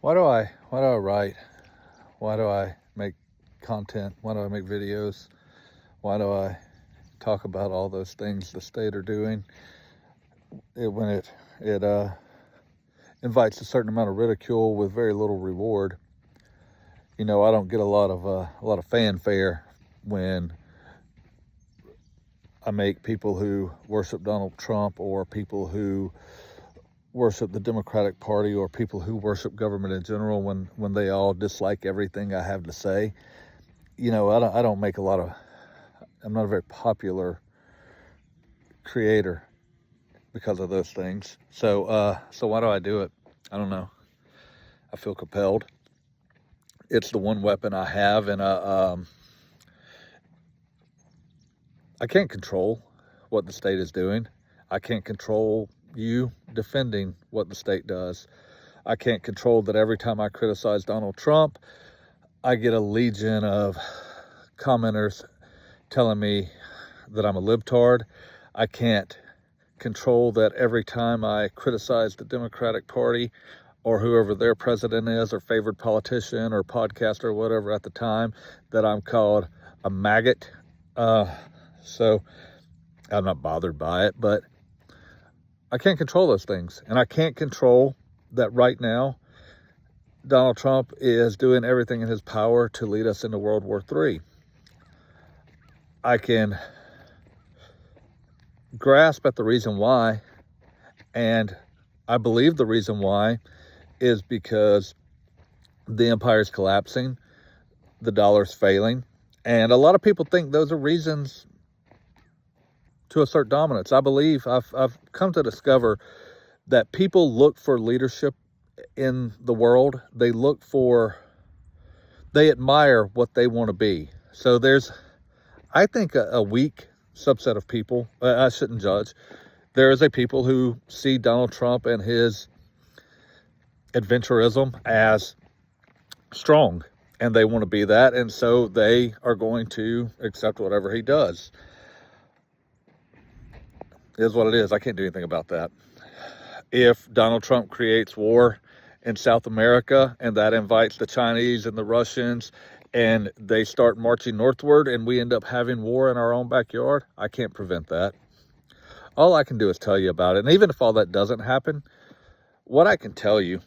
Why do I write? Why do I make content? Why do I make videos? Why do I talk about all those things the state are doing? When it invites a certain amount of ridicule with very little reward. I don't get a lot of fanfare when I make people who worship Donald Trump or people who worship the Democratic Party or people who worship government in general when they all dislike everything I have to say. I don't make I'm not a very popular creator because of those things. So why do I do it? I don't know. I feel compelled. It's the one weapon I have, and I can't control what the state is doing. I can't control you defending what the state does. I can't control that every time I criticize Donald Trump, I get a legion of commenters telling me that I'm a libtard. I can't control that every time I criticize the Democratic Party or whoever their president is or favored politician or podcaster or whatever at the time, that I'm called a maggot. So I'm not bothered by it, but I can't control those things. And I can't control that right now Donald Trump is doing everything in his power to lead us into World War III. I can grasp at the reason why, and I believe the reason why is because the empire is collapsing, the dollar's failing, and a lot of people think those are reasons to assert dominance. I believe I've come to discover that people look for leadership in the world. They admire what they want to be. So there's, I think, a weak subset of people. I shouldn't judge. There is a people who see Donald Trump and his adventurism as strong, and they want to be that, and so they are going to accept whatever he does. It is what it is. I can't do anything about that. If Donald Trump creates war in South America and that invites the Chinese and the Russians and they start marching northward and we end up having war in our own backyard, I can't prevent that. All I can do is tell you about it. And even if all that doesn't happen, what I can tell you,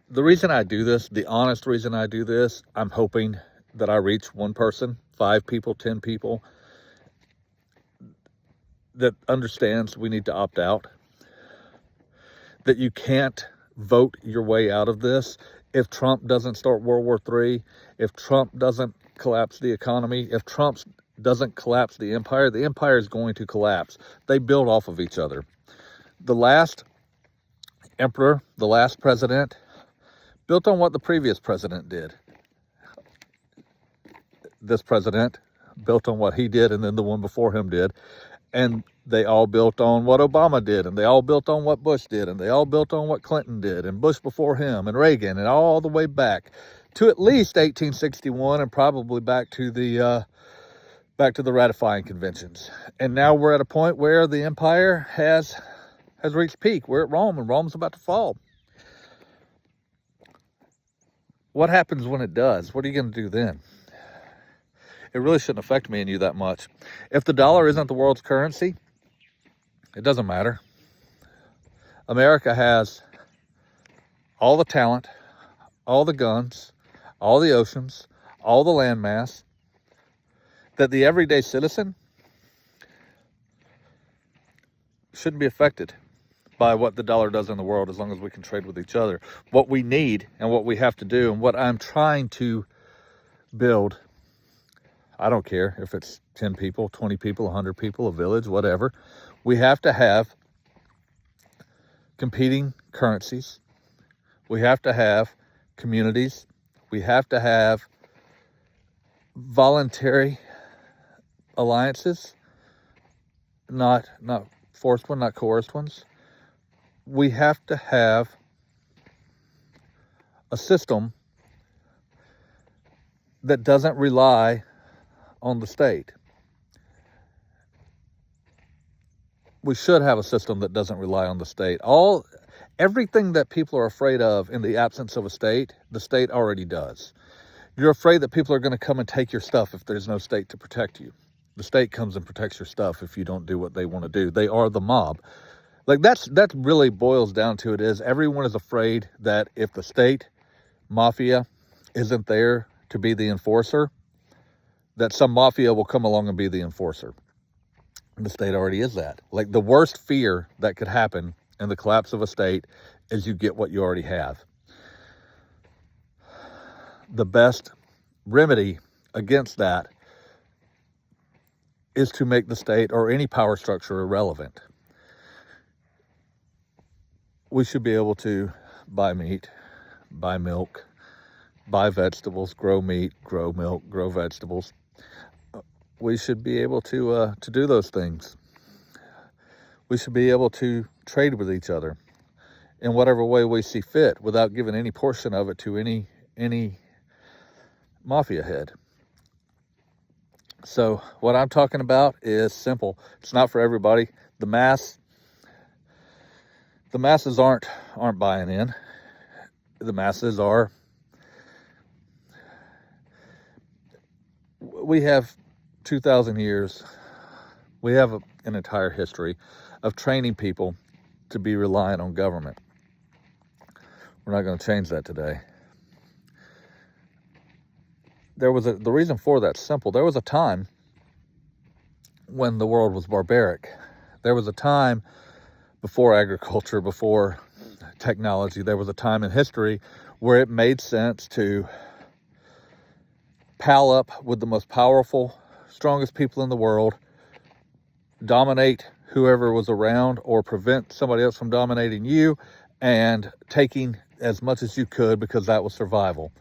the reason I do this, the honest reason I do this, I'm hoping that I reach one person, 5 people, 10 people that understands we need to opt out, that you can't vote your way out of this. If Trump doesn't start World War III, if Trump doesn't collapse the economy, if Trump doesn't collapse the empire is going to collapse. They build off of each other. The last emperor, the last president, built on what the previous president did. This president built on what he did, and then the one before him did. And they all built on what Obama did, and they all built on what Bush did, and they all built on what Clinton did, and Bush before him, and Reagan, and all the way back to at least 1861, and probably back to the ratifying conventions. And now we're at a point where the empire has reached peak. We're at Rome, and Rome's about to fall. What happens when it does? What are you going to do then? It really shouldn't affect me and you that much. If the dollar isn't the world's currency, it doesn't matter. America has all the talent, all the guns, all the oceans, all the landmass that the everyday citizen shouldn't be affected by what the dollar does in the world, as long as we can trade with each other. What we need and what we have to do and what I'm trying to build, I don't care if it's 10 people, 20 people, 100 people, a village, whatever. We have to have competing currencies. We have to have communities. We have to have voluntary alliances, not forced ones, not coerced ones. We have to have a system that doesn't rely on the state. We should have a system that doesn't rely on the state. Everything that people are afraid of in the absence of a state, the state already does. You're afraid that people are going to come and take your stuff if there's no state to protect you. The state comes and protects your stuff if you don't do what they want to do. They are the mob. Like that really boils down to it is everyone is afraid that if the state mafia isn't there to be the enforcer, that some mafia will come along and be the enforcer. The state already is that. Like the worst fear that could happen in the collapse of a state is you get what you already have. The best remedy against that is to make the state or any power structure irrelevant. We should be able to buy meat, buy milk, buy vegetables, grow meat, grow milk, grow vegetables. We should be able to do those things. We should be able to trade with each other in whatever way we see fit without giving any portion of it to any mafia head. So what I'm talking about is simple. It's not for everybody. The masses aren't buying in. The masses are. We have 2,000 years. We have an entire history of training people to be reliant on government. We're not going to change that today. The reason for that's simple. There was a time when the world was barbaric. There was a time before agriculture, before technology. There was a time in history where it made sense to pal up with the most powerful, strongest people in the world, dominate whoever was around or prevent somebody else from dominating you and taking as much as you could because that was survival.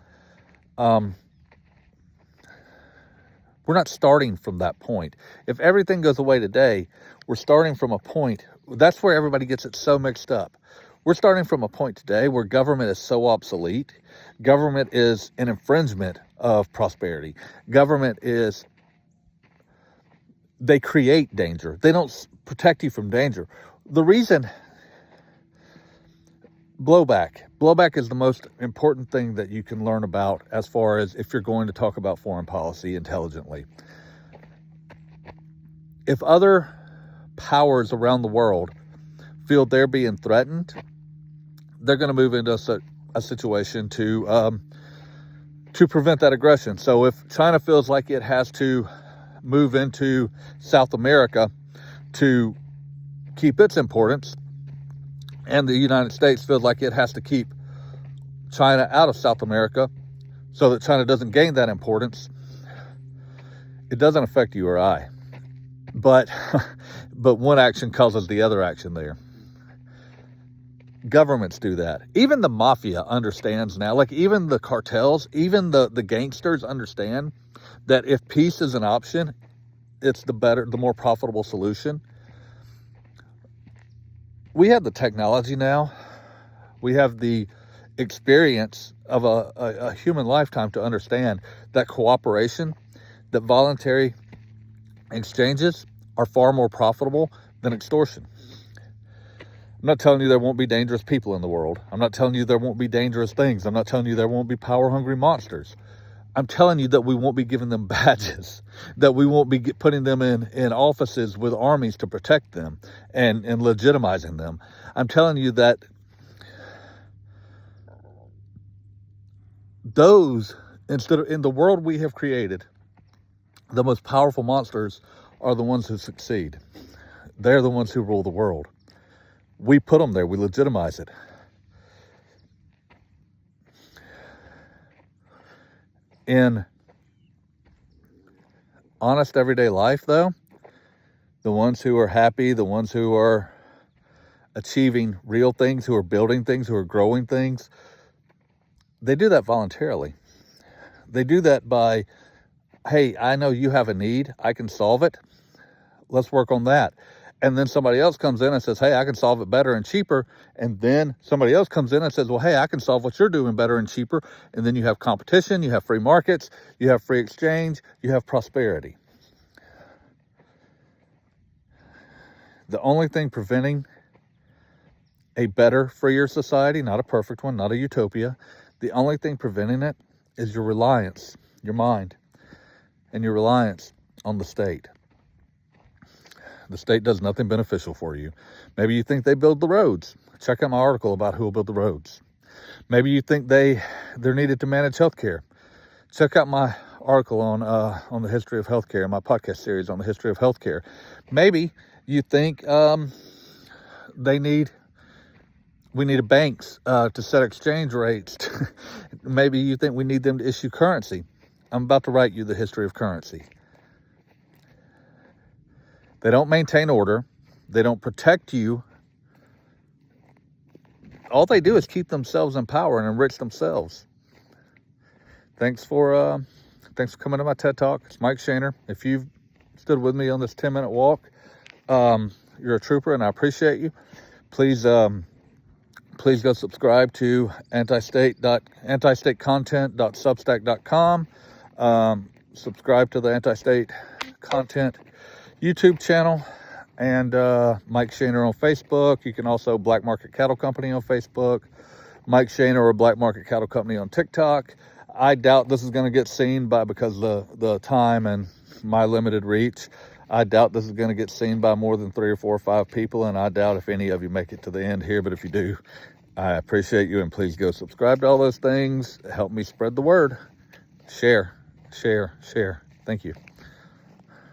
We're not starting from that point. If everything goes away today, we're starting from a point. That's where everybody gets it so mixed up. We're starting from a point today where government is so obsolete. Government is an infringement of prosperity. Government is, they create danger. They don't protect you from danger. The reason, blowback is the most important thing that you can learn about as far as if you're going to talk about foreign policy intelligently. If other powers around the world feel they're being threatened, they're going to move into a situation to prevent that aggression. So if China feels like it has to move into South America to keep its importance, and the United States feels like it has to keep China out of South America so that China doesn't gain that importance, it doesn't affect you or I. But one action causes the other action there. Governments do that. Even the mafia understands now, like even the cartels, even the gangsters understand that if peace is an option, it's the more profitable solution. We have the technology now. We have the experience of a human lifetime to understand that cooperation, that voluntary exchanges are far more profitable than extortion. I'm not telling you there won't be dangerous people in the world. I'm not telling you there won't be dangerous things. I'm not telling you there won't be power-hungry monsters. I'm telling you that we won't be giving them badges, that we won't be putting them in offices with armies to protect them and legitimizing them. I'm telling you that those, instead of in the world we have created, the most powerful monsters are the ones who succeed. They're the ones who rule the world. We put them there. We legitimize it. In honest everyday life, though, the ones who are happy, the ones who are achieving real things, who are building things, who are growing things, they do that voluntarily. They do that by, hey, I know you have a need. I can solve it. Let's work on that. And then somebody else comes in and says, hey, I can solve it better and cheaper. And then somebody else comes in and says, well, hey, I can solve what you're doing better and cheaper. And then you have competition, you have free markets, you have free exchange, you have prosperity. The only thing preventing a better, freer society, not a perfect one, not a utopia. The only thing preventing it is your reliance, your mind, and your reliance on the state. The state does nothing beneficial for you. Maybe you think they build the roads. Check out my article about who will build the roads. Maybe you think they're needed to manage healthcare. Check out my article on the history of healthcare, my podcast series on the history of healthcare. Maybe you think we need banks to set exchange rates. Maybe you think we need them to issue currency. I'm about to write you the history of currency. They don't maintain order. They don't protect you. All they do is keep themselves in power and enrich themselves. Thanks for coming to my TED Talk. It's Mike Shaner. If you've stood with me on this 10-minute walk, you're a trooper, and I appreciate you. Please go subscribe to antistatecontent.substack.com. Subscribe to the Anti-State Content YouTube channel, and Mike Shaner on Facebook. You can also Black Market Cattle Company on Facebook, Mike Shaner or Black Market Cattle Company on TikTok. I doubt this is going to get seen because the time and my limited reach. I doubt this is going to get seen by more than 3 or 4 or 5 people, and I doubt if any of you make it to the end here. But if you do, I appreciate you, and please go subscribe to all those things. Help me spread the word. Share. Thank you.